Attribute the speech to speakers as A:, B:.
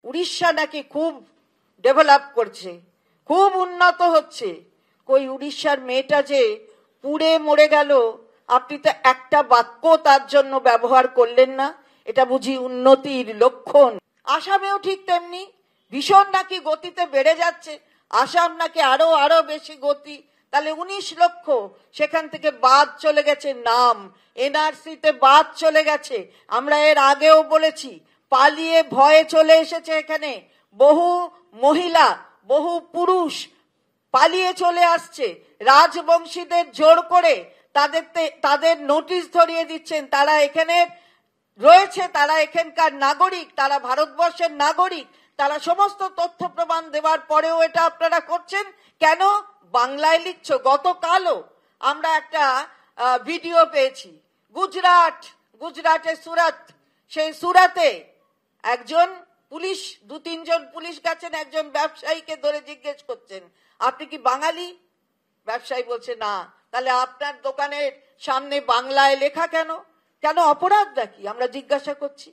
A: উড়িষ্যা নাকি খুব ডেভেলপ করছে, খুব উন্নত হচ্ছে। কই উড়িষ্যার মেয়েটা যে পুড়ে মরে গেল, আপনি তো একটা বাক্য তার জন্য ব্যবহার করলেন না। এটা বুঝি উন্নতির লক্ষণ? আসামেও ঠিক তেমনি ভীষণ নাকি গতিতে বেড়ে যাচ্ছে, আসাম নাকি আরো আরো বেশি গতি। তাহলে 19 লক্ষ সেখান থেকে বাদ চলে গেছে, নাম এনআরসিতে বাদ চলে গেছে। আমরা এর আগেও বলেছি, পালিয়ে ভয়ে চলে এসেছে এখানে বহু মহিলা, বহু পুরুষ পালিয়ে চলে আসছে। রাজবংশীদের জোর করে তাদের নোটিশ ধরিয়ে দিচ্ছেন, তারা এখানে রয়েছে, তারা এখানকার নাগরিক, তারা ভারতবর্ষের নাগরিক। তারা সমস্ত তথ্য প্রমাণ দেওয়ার পরেও এটা আপনারা করছেন কেন? বাংলায় লিখছো। গতকালও আমরা একটা ভিডিও পেয়েছি, গুজরাটের সুরাত, সেই সুরাতে একজন পুলিশ, 2-3 জন পুলিশ গেছেন, একজন ব্যবসায়ীকে ধরে জিজ্ঞেস করছেন, আপনি কি বাঙালি? ব্যবসায়ী বলছে না। তাহলে আপনার দোকানের সামনে বাংলায় লেখা কেন? কেন অপরাধ নাকি? আমরা জিজ্ঞাসা করছি।